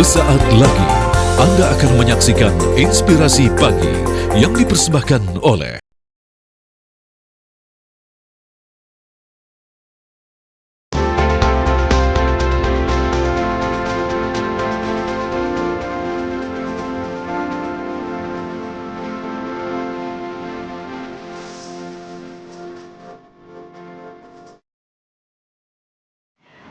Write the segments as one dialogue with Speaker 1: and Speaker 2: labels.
Speaker 1: Sesaat lagi Anda akan menyaksikan Inspirasi Pagi yang dipersembahkan oleh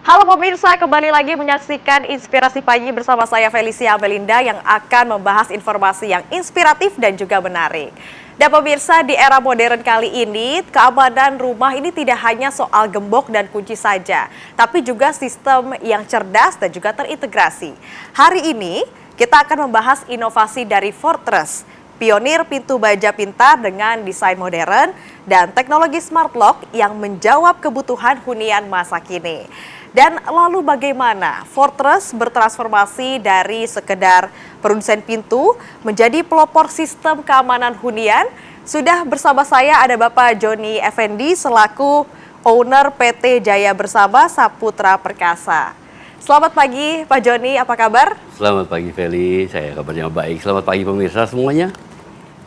Speaker 2: Halo pemirsa, kembali lagi menyaksikan Inspirasi Pagi bersama saya Felicia Belinda yang akan membahas informasi yang inspiratif dan juga menarik. Dan pemirsa, di era modern kali ini, keamanan rumah ini tidak hanya soal gembok dan kunci saja, tapi juga sistem yang cerdas dan juga terintegrasi. Hari ini, kita akan membahas inovasi dari Fortress, pionir pintu baja pintar dengan desain modern dan teknologi smart lock yang menjawab kebutuhan hunian masa kini. Dan lalu bagaimana Fortress bertransformasi dari sekedar produsen pintu menjadi pelopor sistem keamanan hunian? Sudah bersama saya ada Bapak Joni Effendi selaku owner PT Jaya Bersama Saputra Perkasa. Selamat pagi Pak Joni, apa kabar?
Speaker 3: Selamat pagi Feli, saya kabarnya baik. Selamat pagi pemirsa semuanya.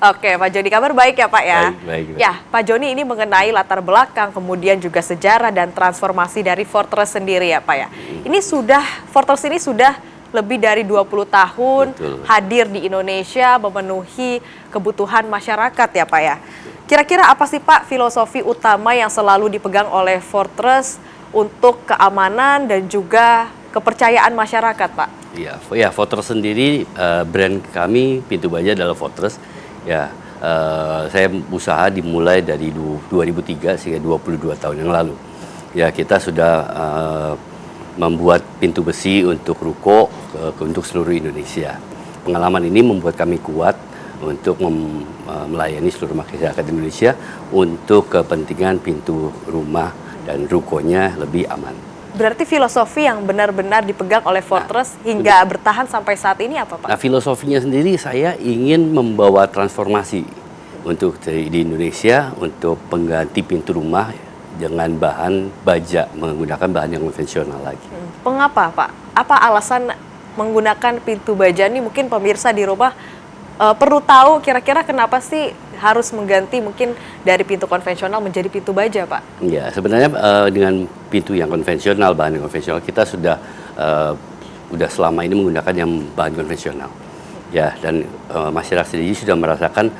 Speaker 2: Oke, Pak Joni, kabar baik ya Pak ya?
Speaker 3: Baik.
Speaker 2: Ya, Pak Joni ini mengenai latar belakang, kemudian juga sejarah dan transformasi dari Fortress sendiri ya Pak ya. Fortress ini sudah lebih dari 20 tahun
Speaker 3: Betul.
Speaker 2: hadir di Indonesia memenuhi kebutuhan masyarakat ya Pak ya. Kira-kira apa sih Pak filosofi utama yang selalu dipegang oleh Fortress untuk keamanan dan juga kepercayaan masyarakat Pak?
Speaker 3: Ya, Fortress sendiri brand kami pintu baja adalah Fortress. Ya, saya usaha dimulai dari 2003 sehingga 22 tahun yang lalu. Ya, kita sudah membuat pintu besi untuk ruko untuk seluruh Indonesia. Pengalaman ini membuat kami kuat untuk melayani seluruh masyarakat Indonesia untuk kepentingan pintu rumah dan rukonya lebih aman.
Speaker 2: Berarti filosofi yang benar-benar dipegang oleh Fortress hingga bertahan sampai saat ini apa Pak?
Speaker 3: Nah, filosofinya sendiri saya ingin membawa transformasi untuk di Indonesia untuk pengganti pintu rumah dengan bahan baja, menggunakan bahan yang konvensional lagi.
Speaker 2: Mengapa Pak? Apa alasan menggunakan pintu baja ini? Mungkin pemirsa di rumah perlu tahu kira-kira kenapa sih harus mengganti mungkin dari pintu konvensional menjadi pintu baja Pak?
Speaker 3: Ya, sebenarnya dengan pintu yang konvensional, bahan yang konvensional, kita sudah selama ini menggunakan yang bahan konvensional. Ya, dan masyarakat sendiri sudah merasakan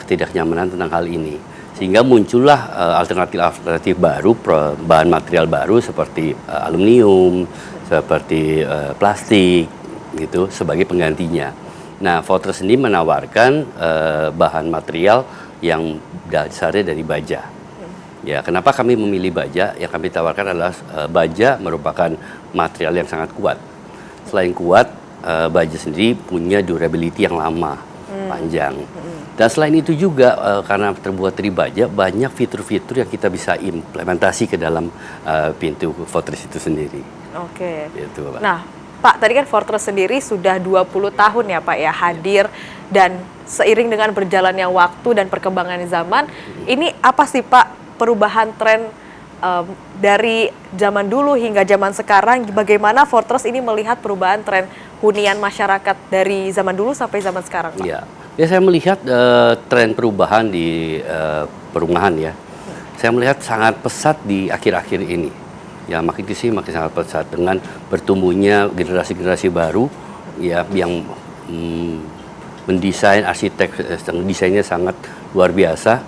Speaker 3: ketidaknyamanan tentang hal ini. Sehingga muncullah alternatif baru, bahan material baru seperti aluminium, seperti plastik, gitu, sebagai penggantinya. Nah, Fortress ini menawarkan bahan material yang dasarnya dari baja. Ya, kenapa kami memilih baja? Yang kami tawarkan adalah baja merupakan material yang sangat kuat. Selain kuat, baja sendiri punya durability yang lama, panjang. Dan selain itu juga karena terbuat dari baja, banyak fitur-fitur yang kita bisa implementasi ke dalam pintu Fortress itu sendiri.
Speaker 2: Oke.
Speaker 3: Gitu, Pak.
Speaker 2: Nah, Pak, tadi kan Fortress sendiri sudah 20 tahun ya Pak ya hadir dan seiring dengan berjalannya waktu dan perkembangan zaman, ini apa sih Pak perubahan tren dari zaman dulu hingga zaman sekarang, bagaimana Fortress ini melihat perubahan tren hunian masyarakat dari zaman dulu sampai zaman sekarang Pak?
Speaker 3: Ya, saya melihat tren perubahan di perumahan ya. Saya melihat sangat pesat di akhir-akhir ini. Ya, makin kesini makin sangat pesat dengan bertumbuhnya generasi-generasi baru ya yang mendesain arsitek desainnya sangat luar biasa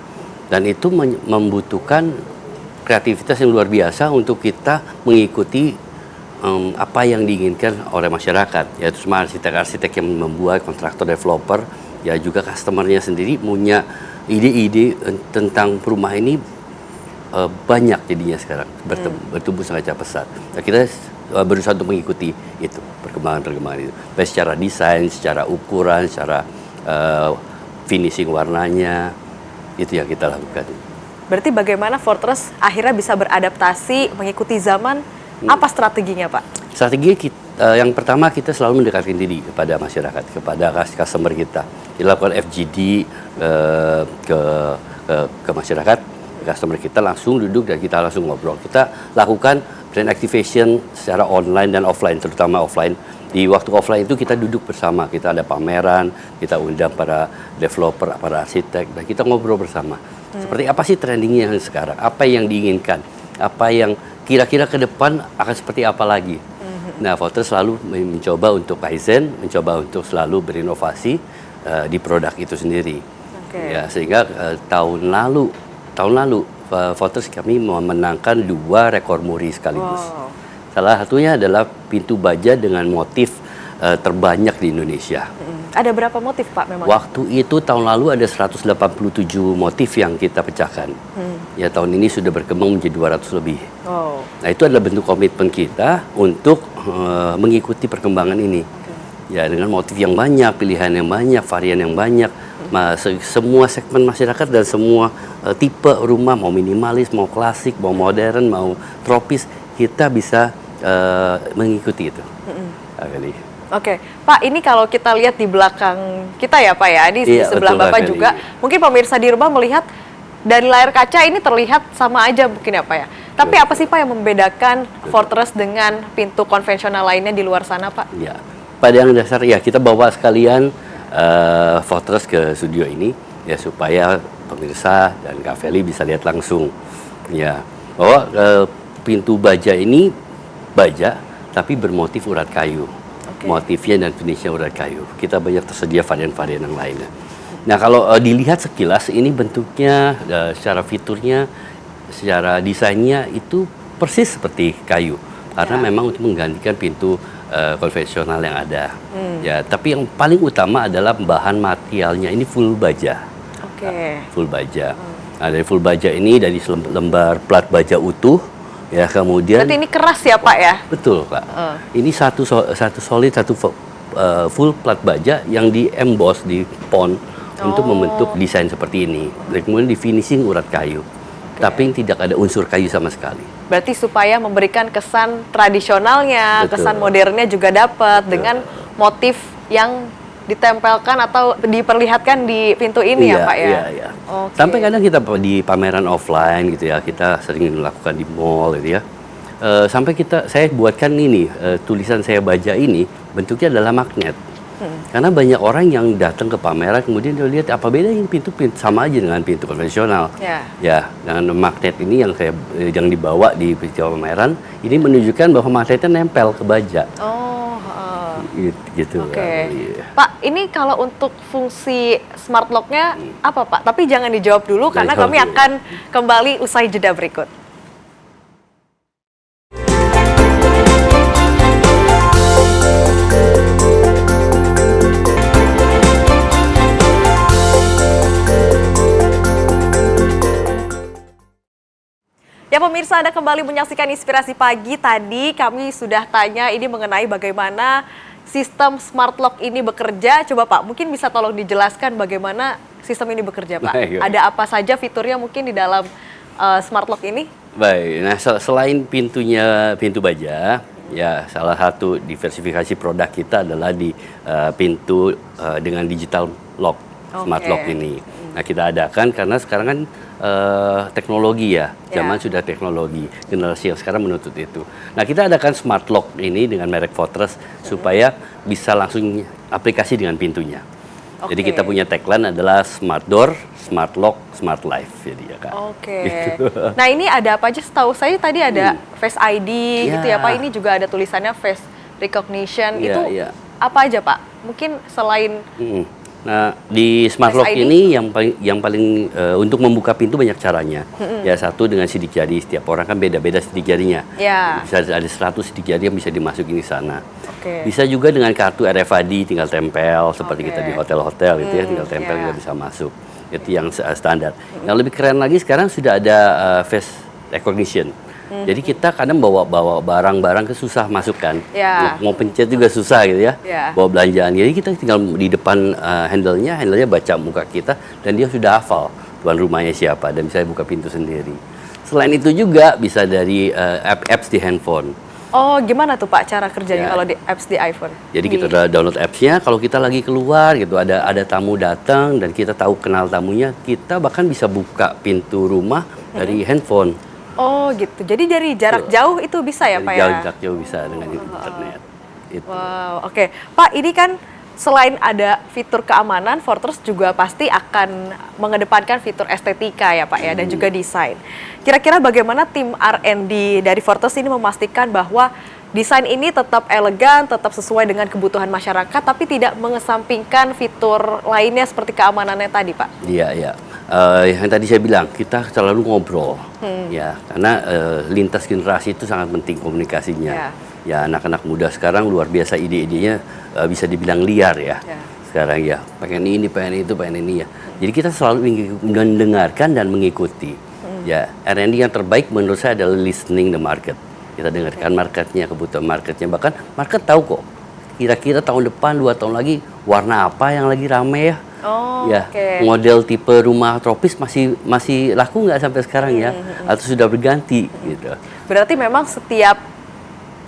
Speaker 3: dan itu membutuhkan kreativitas yang luar biasa untuk kita mengikuti apa yang diinginkan oleh masyarakat, yaitu semua arsitek-arsitek yang membuat, kontraktor, developer, ya juga customernya sendiri punya ide-ide tentang rumah ini banyak jadinya sekarang bertumbuh sangat pesat. Nah, kita berusaha untuk mengikuti itu perkembangan itu, baik secara desain, secara ukuran, secara finishing warnanya, itu yang kita lakukan.
Speaker 2: Berarti bagaimana Fortress akhirnya bisa beradaptasi mengikuti zaman? Apa strateginya Pak?
Speaker 3: Strategi yang pertama kita selalu mendekatkan diri kepada masyarakat, kepada customer kita. Kita lakukan FGD ke masyarakat. Customer kita langsung duduk dan kita langsung ngobrol. Kita lakukan brand activation secara online dan offline, terutama offline Di waktu offline itu kita duduk bersama, kita ada pameran, kita undang para developer, para arsitek, dan kita ngobrol bersama. Seperti apa sih trendingnya yang sekarang? Apa yang diinginkan? Apa yang kira-kira ke depan akan seperti apa lagi? Nah, Voters selalu mencoba untuk kaizen, mencoba untuk selalu berinovasi di produk itu sendiri. Ya, sehingga tahun lalu Voters kami memenangkan 2 rekor muri sekaligus. Salah satunya adalah pintu baja dengan motif terbanyak di Indonesia.
Speaker 2: Ada berapa motif Pak memang?
Speaker 3: Waktu itu tahun lalu ada 187 motif yang kita pecahkan. Ya, tahun ini sudah berkembang menjadi 200 lebih. Nah, itu adalah bentuk komitmen kita untuk mengikuti perkembangan ini. Ya, dengan motif yang banyak, pilihan yang banyak, varian yang banyak. Semua segmen masyarakat dan semua tipe rumah, mau minimalis, mau klasik, mau modern, mau tropis, kita bisa mengikuti itu.
Speaker 2: Oke, Pak, ini kalau kita lihat di belakang kita ya Pak ya, di sebelah
Speaker 3: betul,
Speaker 2: Bapak juga, mungkin pemirsa di rumah melihat dari layar kaca ini terlihat sama aja mungkin ya Pak ya. Tapi apa sih Pak yang membedakan Fortress dengan pintu konvensional lainnya di luar sana Pak?
Speaker 3: Ya, pada yang dasar ya kita bawa sekalian Fortress ke studio ini ya supaya pemirsa dan Kak Feli bisa lihat langsung ya bahwa pintu baja ini baja tapi bermotif urat kayu. Motifnya dan finishnya urat kayu. Kita banyak tersedia varian-varian yang lainnya. Nah, kalau dilihat sekilas ini bentuknya, secara fiturnya, secara desainnya itu persis seperti kayu. Karena memang untuk menggantikan pintu konvensional yang ada. Ya, tapi yang paling utama adalah bahan materialnya ini full baja. Full baja. Nah, dari full baja ini dari lembar plat baja utuh. Ya, kemudian.
Speaker 2: Berarti ini keras ya Pak ya?
Speaker 3: Betul Pak. Ini satu solid, satu full plat baja yang di emboss, di pon untuk membentuk desain seperti ini. Dan kemudian di finishing urat kayu. Tapi tidak ada unsur kayu sama sekali.
Speaker 2: Berarti supaya memberikan kesan tradisionalnya, kesan modernnya juga dapat dengan motif yang ditempelkan atau diperlihatkan di pintu ini ya Pak ya?
Speaker 3: Iya. Sampai kadang kita di pameran offline gitu ya, kita sering melakukan di mall gitu ya. Sampai saya buatkan ini, tulisan saya baja ini bentuknya adalah magnet. Karena banyak orang yang datang ke pameran kemudian dia lihat apa beda yang pintu sama aja dengan pintu konvensional. Ya, dengan magnet ini yang dibawa di pameran ini menunjukkan bahwa magnetnya nempel ke baja. Gitu.
Speaker 2: Pak, ini kalau untuk fungsi smart lock-nya apa Pak? Tapi jangan dijawab dulu karena kami akan kembali usai jeda berikut. Ya pemirsa, Anda kembali menyaksikan Inspirasi Pagi. Tadi kami sudah tanya ini mengenai bagaimana sistem smart lock ini bekerja. Coba Pak, mungkin bisa tolong dijelaskan bagaimana sistem ini bekerja Pak. Ada apa saja fiturnya mungkin di dalam smart lock ini?
Speaker 3: Baik, nah selain pintu baja, ya salah satu diversifikasi produk kita adalah di pintu dengan digital lock, smart lock ini. Nah, kita adakan karena sekarang kan teknologi ya, zaman sudah teknologi, generasi yang sekarang menuntut itu. Nah, kita adakan smart lock ini dengan merek Fortress supaya bisa langsung aplikasi dengan pintunya. Jadi kita punya tagline adalah Smart Door, Smart Lock, Smart Life. Jadi ya Kak.
Speaker 2: Gitu. Nah, ini ada apa aja? Setahu saya tadi ada Face ID gitu ya Pak. Ini juga ada tulisannya Face Recognition. Itu apa aja Pak? Mungkin selain
Speaker 3: Nah, di Smart Lock ini yang paling untuk membuka pintu banyak caranya. Ya, satu dengan sidik jari. Setiap orang kan beda-beda sidik jarinya. Bisa ada 100 sidik jari yang bisa dimasukin di sana. Bisa juga dengan kartu RFID tinggal tempel seperti kita di hotel-hotel gitu ya, tinggal tempel kita bisa masuk. Itu yang standar. Yang lebih keren lagi sekarang sudah ada face recognition. Jadi kita kadang bawa barang-barang ke susah masuk kan. Mau pencet juga susah gitu ya. Bawa belanjaan. Jadi kita tinggal di depan handle-nya baca muka kita dan dia sudah hafal tuan rumahnya siapa dan bisa buka pintu sendiri. Selain itu juga bisa dari apps di handphone.
Speaker 2: Oh, gimana tuh Pak cara kerjanya kalau di apps di iPhone?
Speaker 3: Jadi kita download apps-nya, kalau kita lagi keluar gitu, ada tamu datang dan kita tahu kenal tamunya, kita bahkan bisa buka pintu rumah dari handphone.
Speaker 2: Oh gitu, jadi dari jarak jauh itu bisa ya Pak ya?
Speaker 3: Jarak jauh bisa dengan internet. Itu.
Speaker 2: Wow, oke. Pak, ini kan selain ada fitur keamanan, Fortress juga pasti akan mengedepankan fitur estetika ya Pak ya, dan juga desain. Kira-kira bagaimana tim R&D dari Fortress ini memastikan bahwa desain ini tetap elegan, tetap sesuai dengan kebutuhan masyarakat, tapi tidak mengesampingkan fitur lainnya seperti keamanannya tadi, Pak?
Speaker 3: Iya, iya. Yang tadi saya bilang, kita selalu ngobrol, ya, karena lintas generasi itu sangat penting komunikasinya. Ya, anak-anak muda sekarang luar biasa ide-idenya bisa dibilang liar ya. Sekarang ya, pengen ini, pengen itu, pengen ini ya. Jadi kita selalu mendengarkan dan mengikuti. Ya, R&D yang terbaik menurut saya adalah listening the market. Kita dengarkan marketnya, kebutuhan marketnya, bahkan market tahu kok. Kira-kira tahun depan, 2 tahun lagi, warna apa yang lagi rame ya?
Speaker 2: Oh,
Speaker 3: ya, model tipe rumah tropis masih laku nggak sampai sekarang ya? Atau sudah berganti gitu.
Speaker 2: Berarti memang setiap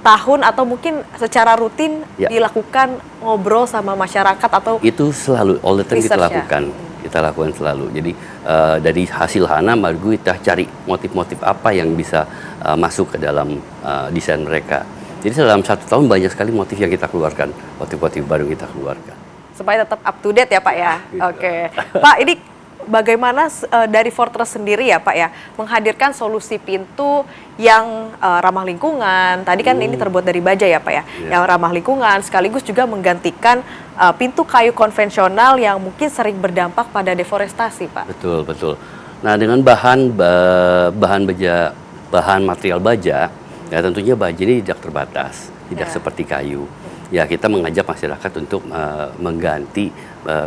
Speaker 2: tahun atau mungkin secara rutin dilakukan ngobrol sama masyarakat atau
Speaker 3: itu selalu all the time kita lakukan. Kita lakukan selalu. Jadi dari hasil HANA, baru kita cari motif-motif apa yang bisa masuk ke dalam desain mereka. Jadi dalam 1 tahun banyak sekali motif yang kita keluarkan, motif-motif baru kita keluarkan.
Speaker 2: Supaya tetap up to date ya Pak ya.
Speaker 3: Gitu.
Speaker 2: Oke. Pak, ini bagaimana dari Fortress sendiri ya Pak ya, menghadirkan solusi pintu yang ramah lingkungan. Tadi kan ini terbuat dari baja ya Pak ya, yang ramah lingkungan, sekaligus juga menggantikan pintu kayu konvensional yang mungkin sering berdampak pada deforestasi Pak.
Speaker 3: Betul, betul. Nah, dengan bahan material baja, ya tentunya baja ini tidak terbatas, tidak seperti kayu. Ya, kita mengajak masyarakat untuk mengganti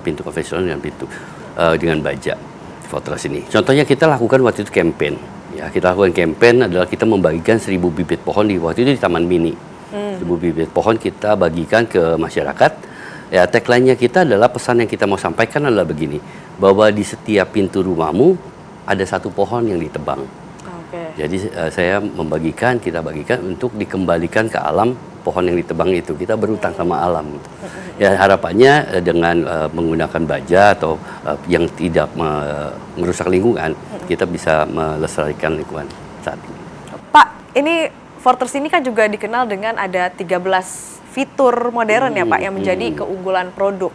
Speaker 3: pintu konvensional dengan baja Fortress ini. Contohnya kita lakukan waktu itu campaign. Ya, kita lakukan campaign adalah kita membagikan 1.000 bibit pohon waktu itu di Taman Mini. 1.000 bibit pohon kita bagikan ke masyarakat. Ya, tagline-nya kita adalah, pesan yang kita mau sampaikan adalah begini, bahwa di setiap pintu rumahmu ada 1 pohon yang ditebang. Jadi kita bagikan untuk dikembalikan ke alam pohon yang ditebang itu. Kita berutang sama alam. Ya, harapannya dengan menggunakan baja atau yang tidak merusak lingkungan, kita bisa melestarikan lingkungan saat ini.
Speaker 2: Pak, ini Fortress ini kan juga dikenal dengan ada 13 fitur modern ya Pak, yang menjadi keunggulan produk.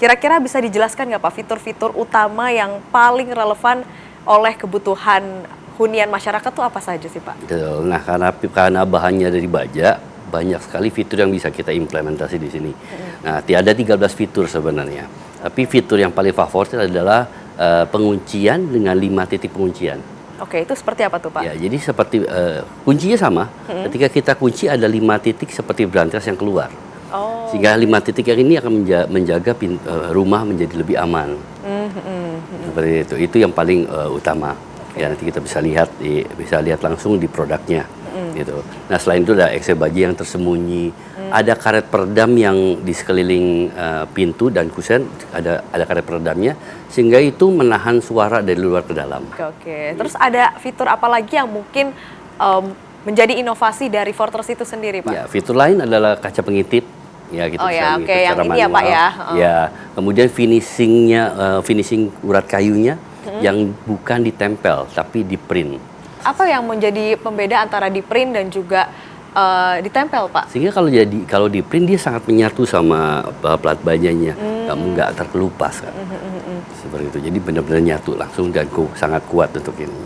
Speaker 2: Kira-kira bisa dijelaskan nggak Pak fitur-fitur utama yang paling relevan oleh kebutuhan hunian masyarakat tuh apa saja sih Pak?
Speaker 3: Betul. Nah, karena bahannya dari baja, banyak sekali fitur yang bisa kita implementasi di sini. Nah, ada 13 fitur sebenarnya. Tapi fitur yang paling favorit adalah penguncian dengan 5 titik penguncian.
Speaker 2: Oke, itu seperti apa tuh Pak?
Speaker 3: Ya, jadi seperti kuncinya sama. Ketika kita kunci ada 5 titik seperti brantas yang keluar. Sehingga 5 titik yang ini akan menjaga rumah menjadi lebih aman. Seperti itu. Itu yang paling utama. Ya, nanti kita bisa lihat langsung di produknya, gitu. Nah, selain itu ada eksel baja yang tersembunyi, ada karet peredam yang di sekeliling pintu dan kusen, ada karet peredamnya, sehingga itu menahan suara dari luar ke dalam.
Speaker 2: Oke. Terus ada fitur apa lagi yang mungkin menjadi inovasi dari Fortress itu sendiri Pak?
Speaker 3: Ya, fitur lain adalah kaca pengintip. Ya, kita bisa
Speaker 2: yang ini ya Pak ya.
Speaker 3: Ya, kemudian finishing urat kayunya. Yang bukan ditempel tapi di print.
Speaker 2: Apa yang menjadi pembeda antara di print dan juga ditempel Pak?
Speaker 3: Sehingga kalau di print dia sangat menyatu sama plat bajanya, kamu nggak terkelupas kan. Seperti itu. Jadi benar-benar nyatu langsung dan sangat kuat untuk ini.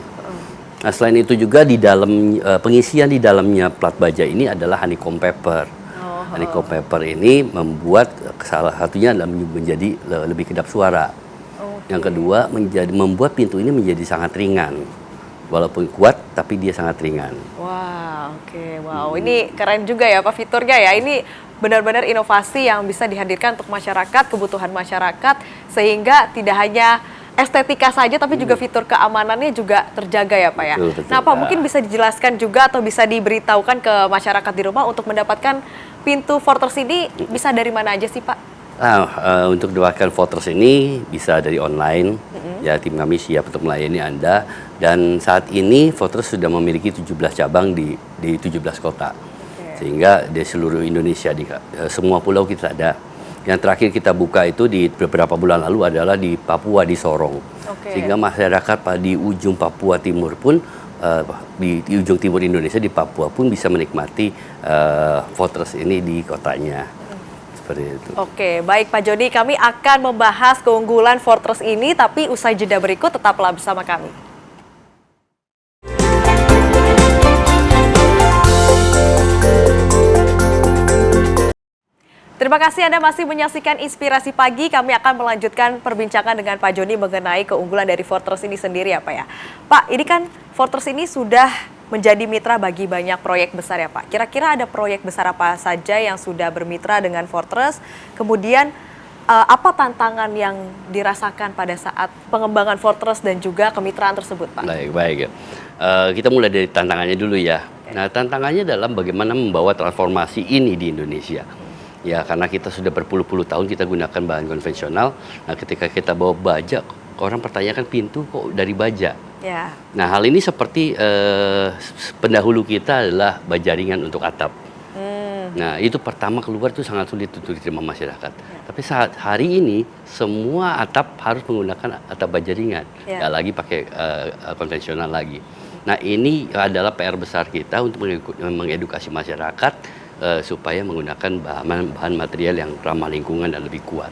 Speaker 3: Nah, selain itu juga di dalam pengisian di dalamnya plat baja ini adalah honeycomb paper. Honeycomb paper ini membuat salah satunya adalah menjadi lebih kedap suara. Yang kedua, membuat pintu ini menjadi sangat ringan. Walaupun kuat, tapi dia sangat ringan.
Speaker 2: Wow, wow. Ini keren juga ya Pak fiturnya ya. Ini benar-benar inovasi yang bisa dihadirkan untuk masyarakat, kebutuhan masyarakat, sehingga tidak hanya estetika saja, tapi juga fitur keamanannya juga terjaga ya Pak ya.
Speaker 3: Betul,
Speaker 2: nah Pak, mungkin bisa dijelaskan juga atau bisa diberitahukan ke masyarakat di rumah untuk mendapatkan pintu Fortress ini bisa dari mana aja sih Pak?
Speaker 3: Untuk mendapatkan Fortress ini bisa dari online, ya tim kami siap untuk melayani Anda. Dan saat ini Fortress sudah memiliki 17 cabang di 17 kota, sehingga di seluruh Indonesia, di semua pulau kita ada. Yang terakhir kita buka itu di beberapa bulan lalu adalah di Papua, di Sorong. Sehingga masyarakat di ujung Papua Timur pun di ujung timur Indonesia di Papua pun bisa menikmati Fortress ini di kotanya. Seperti itu.
Speaker 2: Oke, baik Pak Joni, kami akan membahas keunggulan Fortress ini, tapi usai jeda berikut tetaplah bersama kami. Terima kasih Anda masih menyaksikan Inspirasi Pagi. Kami akan melanjutkan perbincangan dengan Pak Joni mengenai keunggulan dari Fortress ini sendiri ya Pak ya. Pak, ini kan Fortress ini sudah menjadi mitra bagi banyak proyek besar ya Pak. Kira-kira ada proyek besar apa saja yang sudah bermitra dengan Fortress? Kemudian apa tantangan yang dirasakan pada saat pengembangan Fortress dan juga kemitraan tersebut Pak?
Speaker 3: Baik. Kita mulai dari tantangannya dulu ya. Nah, tantangannya dalam bagaimana membawa transformasi ini di Indonesia. Ya, karena kita sudah berpuluh-puluh tahun kita gunakan bahan konvensional. Nah, ketika kita bawa baja, orang pertanyakan pintu kok dari baja.
Speaker 2: Ya.
Speaker 3: Nah, hal ini seperti pendahulu kita adalah baja ringan untuk atap. Nah, itu pertama keluar itu sangat sulit untuk diterima masyarakat.
Speaker 2: Ya.
Speaker 3: Tapi saat hari ini semua atap harus menggunakan atap baja ringan, nggak lagi pakai konvensional lagi. Nah, ini adalah PR besar kita untuk mengedukasi masyarakat supaya menggunakan bahan material yang ramah lingkungan dan lebih kuat.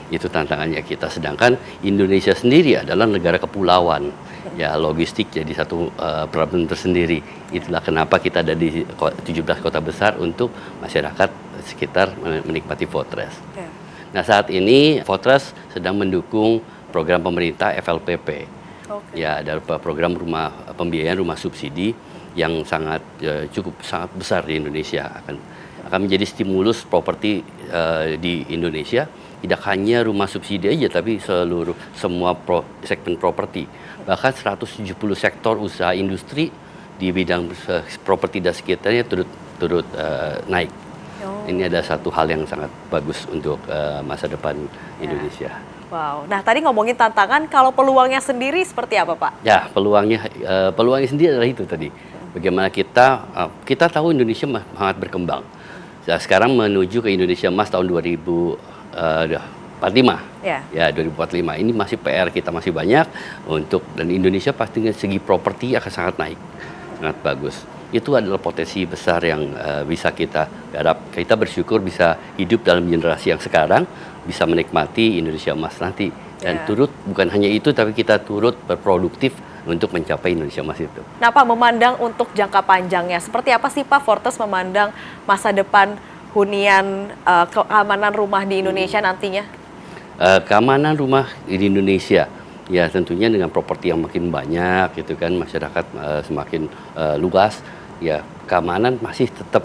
Speaker 3: Itu tantangannya kita. Sedangkan Indonesia sendiri adalah negara kepulauan. Ya, logistik jadi satu problem tersendiri. Itulah kenapa kita ada di 17 kota besar untuk masyarakat sekitar menikmati Fortress. Nah, saat ini Fortress sedang mendukung program pemerintah FLPP. Ya, ada program pembiayaan rumah subsidi yang sangat sangat besar di Indonesia, akan menjadi stimulus properti di Indonesia. Tidak hanya rumah subsidi aja, tapi semua segmen properti. Bahkan 170 sektor usaha industri di bidang properti dan sekitarnya turut naik. Ini ada satu hal yang sangat bagus untuk masa depan Indonesia.
Speaker 2: Wow. Nah, tadi ngomongin tantangan, kalau peluangnya sendiri seperti apa Pak?
Speaker 3: Ya, peluangnya sendiri adalah itu tadi. Bagaimana kita tahu Indonesia sangat berkembang. Nah, sekarang menuju ke Indonesia Emas tahun 2045. Ya, 2045. Ini masih PR kita masih banyak dan Indonesia pastinya segi properti akan sangat naik. Sangat bagus. Itu adalah potensi besar yang bisa kita garap. Kita bersyukur bisa hidup dalam generasi yang sekarang, bisa menikmati Indonesia Emas nanti. Dan bukan hanya itu, tapi kita turut berproduktif untuk mencapai Indonesia Emas itu.
Speaker 2: Nah Pak, memandang untuk jangka panjangnya, seperti apa sih Pak Fortress memandang masa depan hunian keamanan rumah di Indonesia nantinya?
Speaker 3: Keamanan rumah di Indonesia, ya tentunya dengan properti yang makin banyak, gitu kan, masyarakat semakin luas, ya keamanan masih tetap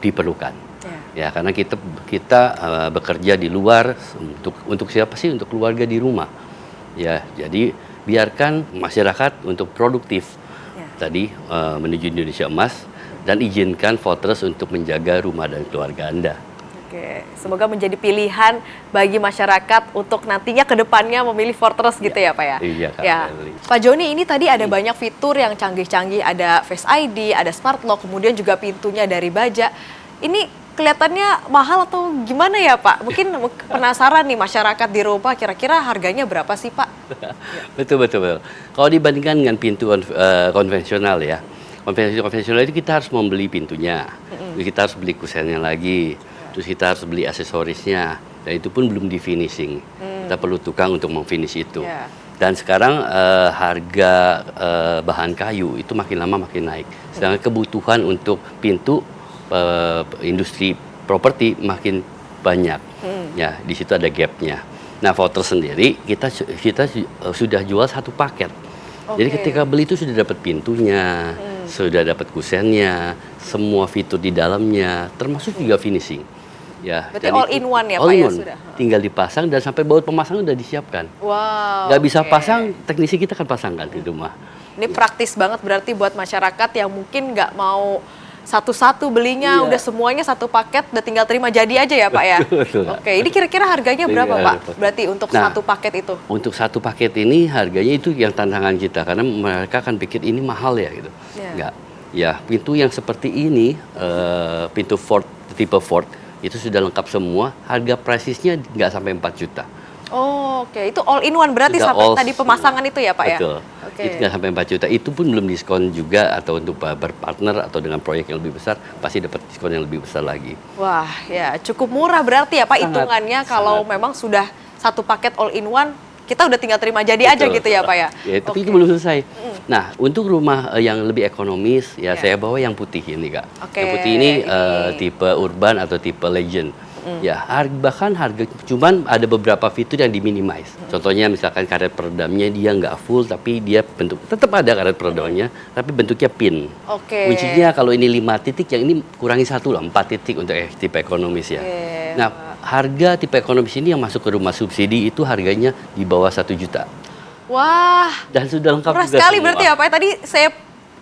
Speaker 3: diperlukan. Ya, karena kita bekerja di luar untuk siapa sih? Untuk keluarga di rumah. Ya, jadi biarkan masyarakat untuk produktif tadi menuju Indonesia Emas dan izinkan Fortress untuk menjaga rumah dan keluarga Anda.
Speaker 2: Oke, semoga menjadi pilihan bagi masyarakat untuk nantinya ke depannya memilih Fortress gitu ya Pak ya?
Speaker 3: Iya Kak.
Speaker 2: Ya. Pak Joni, ini tadi ada banyak fitur yang canggih-canggih, ada Face ID, ada Smart Lock, kemudian juga pintunya dari baja. Ini kelihatannya mahal atau gimana ya Pak? Mungkin penasaran nih masyarakat di rumah, kira-kira harganya berapa sih Pak?
Speaker 3: Betul. Kalau dibandingkan dengan pintu konvensional ya, konvensional itu kita harus membeli pintunya, kita harus beli kusennya lagi, terus kita harus beli aksesorisnya, dan itu pun belum di finishing. Kita perlu tukang untuk memfinish itu. Dan sekarang harga bahan kayu itu makin lama makin naik. Sedangkan kebutuhan untuk pintu industri properti makin banyak. Ya, di situ ada gapnya. Nah, Fortress sendiri kita sudah jual satu paket. Jadi ketika beli itu sudah dapat pintunya, sudah dapat kusennya, semua fitur di dalamnya, termasuk juga finishing. Ya,
Speaker 2: berarti all in one ya
Speaker 3: all
Speaker 2: Pak
Speaker 3: in
Speaker 2: ya
Speaker 3: one.
Speaker 2: sudah.
Speaker 3: Tinggal dipasang dan sampai baut pemasangan udah disiapkan.
Speaker 2: Wow.
Speaker 3: Nggak bisa pasang, teknisi kita kan pasangkan di rumah.
Speaker 2: Ini praktis banget berarti buat masyarakat yang mungkin nggak mau satu-satu belinya, udah semuanya satu paket, udah tinggal terima jadi aja ya Pak ya?
Speaker 3: Betul.
Speaker 2: Oke, ini kira-kira harganya berapa Pak? Berarti untuk satu paket itu?
Speaker 3: Untuk satu paket ini harganya itu yang tantangan kita, karena mereka akan pikir ini mahal ya gitu. Enggak. Ya, pintu yang seperti ini, pintu Ford, tipe Ford, itu sudah lengkap semua, harga presisnya nggak sampai 4 juta.
Speaker 2: Oh, oke, itu all in one berarti
Speaker 3: Sudah
Speaker 2: sampai
Speaker 3: all
Speaker 2: tadi pemasangan itu ya Pak ya?
Speaker 3: Betul.
Speaker 2: Oke.
Speaker 3: Itu nggak sampai 4 juta. Itu pun belum diskon juga, atau untuk berpartner atau dengan proyek yang lebih besar pasti dapat diskon yang lebih besar lagi.
Speaker 2: Wah, ya cukup murah berarti ya Pak
Speaker 3: Sangat,
Speaker 2: hitungannya kalau
Speaker 3: sangat.
Speaker 2: memang sudah satu paket all in one, kita udah tinggal terima jadi aja
Speaker 3: Betul.
Speaker 2: gitu ya Pak ya?
Speaker 3: Ya, tapi
Speaker 2: Oke.
Speaker 3: itu belum selesai. Nah, untuk rumah yang lebih ekonomis, ya
Speaker 2: Ya.
Speaker 3: saya bawa yang putih ini, Kak.
Speaker 2: Oke,
Speaker 3: Yang putih ini
Speaker 2: ini.
Speaker 3: tipe urban atau tipe legend. Ya, bahkan harga, cuman ada beberapa fitur yang diminimize. Contohnya misalkan karet peredamnya dia nggak full, tapi dia tetap ada karet peredamnya, tapi bentuknya pin.
Speaker 2: Oke.
Speaker 3: Kuncinya kalau ini 5 titik, yang ini kurangi 1 lah, 4 titik untuk tipe ekonomis ya.
Speaker 2: Oke.
Speaker 3: Nah, harga tipe ekonomis ini yang masuk ke rumah subsidi itu harganya di bawah 1 juta.
Speaker 2: Wah,
Speaker 3: Dan sudah lengkap
Speaker 2: murah
Speaker 3: juga
Speaker 2: sekali
Speaker 3: semua.
Speaker 2: berarti ya Pak. Tadi saya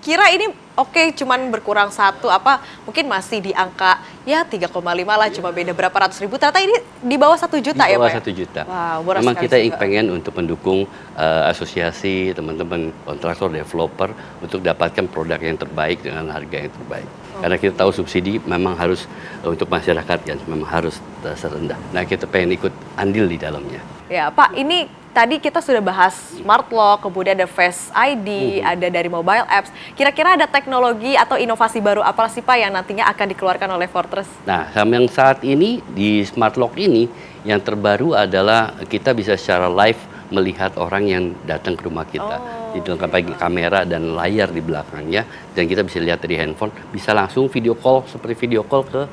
Speaker 2: kira ini oke cuman berkurang 1 apa mungkin masih di angka ya 3,5 lah, cuma beda berapa ratus ribu. Ternyata ini di bawah 1 juta
Speaker 3: Di
Speaker 2: ya
Speaker 3: bawah
Speaker 2: Pak ya?
Speaker 3: 1 juta.
Speaker 2: Wow, murah
Speaker 3: Memang
Speaker 2: sekali
Speaker 3: kita
Speaker 2: juga.
Speaker 3: pengen untuk mendukung asosiasi teman-teman kontraktor, developer untuk dapatkan produk yang terbaik dengan harga yang terbaik. Karena kita tahu subsidi memang harus untuk masyarakat kan memang harus serendah. Nah, kita pengen ikut andil di dalamnya.
Speaker 2: Ya Pak, ini tadi kita sudah bahas smart lock, kemudian ada Face ID, ada dari mobile apps. Kira-kira ada teknologi atau inovasi baru apa sih Pak yang nantinya akan dikeluarkan oleh Fortress?
Speaker 3: Nah, yang saat ini di Smart Lock ini yang terbaru adalah kita bisa secara live melihat orang yang datang ke rumah kita. Dilengkapi kamera dan layar di belakangnya, dan kita bisa lihat dari handphone, bisa langsung video call seperti video call ke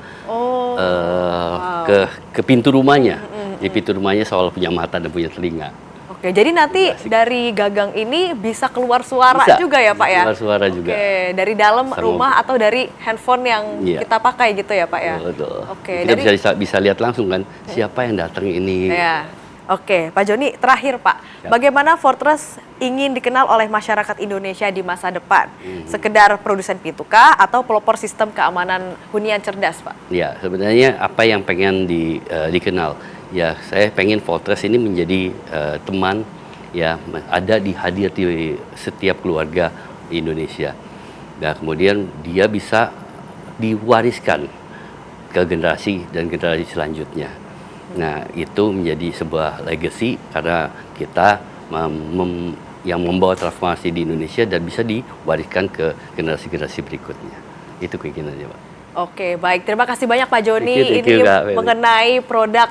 Speaker 3: ke pintu rumahnya. Di pintu rumahnya soal punya mata dan punya telinga.
Speaker 2: Oke, jadi nanti dari gagang ini bisa keluar suara
Speaker 3: Bisa,
Speaker 2: juga ya Pak
Speaker 3: bisa
Speaker 2: ya?
Speaker 3: keluar suara juga.
Speaker 2: Oke, dari dalam
Speaker 3: Sama-
Speaker 2: rumah atau dari handphone yang
Speaker 3: Iya.
Speaker 2: kita pakai gitu ya Pak ya?
Speaker 3: Betul.
Speaker 2: Oke,
Speaker 3: Kita
Speaker 2: dari
Speaker 3: bisa lihat langsung kan siapa yang datang ini.
Speaker 2: ya. Oke, Pak Joni, terakhir Pak, bagaimana Fortress ingin dikenal oleh masyarakat Indonesia di masa depan? Sekedar produsen pintu kah atau pelopor sistem keamanan hunian cerdas, Pak?
Speaker 3: Ya, sebenarnya apa yang pengen dikenal? Ya, saya pengen Fortress ini menjadi teman, ya, ada hadir di setiap keluarga di Indonesia. Dan kemudian dia bisa diwariskan ke generasi dan generasi selanjutnya. Nah, itu menjadi sebuah legacy karena kita yang membawa transformasi di Indonesia dan bisa diwariskan ke generasi-generasi berikutnya. Itu keinginannya, Pak.
Speaker 2: Oke, baik. Terima kasih banyak Pak Joni.
Speaker 3: Thank you,
Speaker 2: Ini
Speaker 3: Kak Feli.
Speaker 2: mengenai produk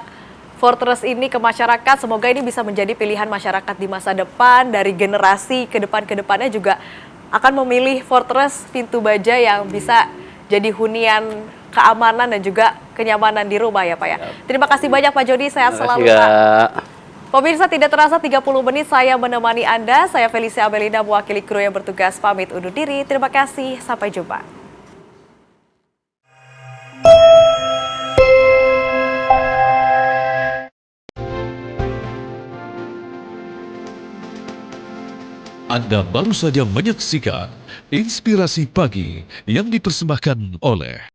Speaker 2: Fortress ini ke masyarakat. Semoga ini bisa menjadi pilihan masyarakat di masa depan. Dari generasi ke depannya juga akan memilih Fortress pintu baja yang bisa jadi hunian keamanan dan juga kenyamanan di rumah ya Pak ya. Terima kasih banyak Pak Joni, sehat
Speaker 3: Terima
Speaker 2: selalu
Speaker 3: kasih,
Speaker 2: Pak.
Speaker 3: Kak.
Speaker 2: Pemirsa, tidak terasa 30 menit saya menemani Anda. Saya Felicia Abelinda mewakili kru yang bertugas pamit undur diri. Terima kasih, sampai jumpa.
Speaker 1: Anda baru saja menyaksikan Inspirasi Pagi yang dipersembahkan oleh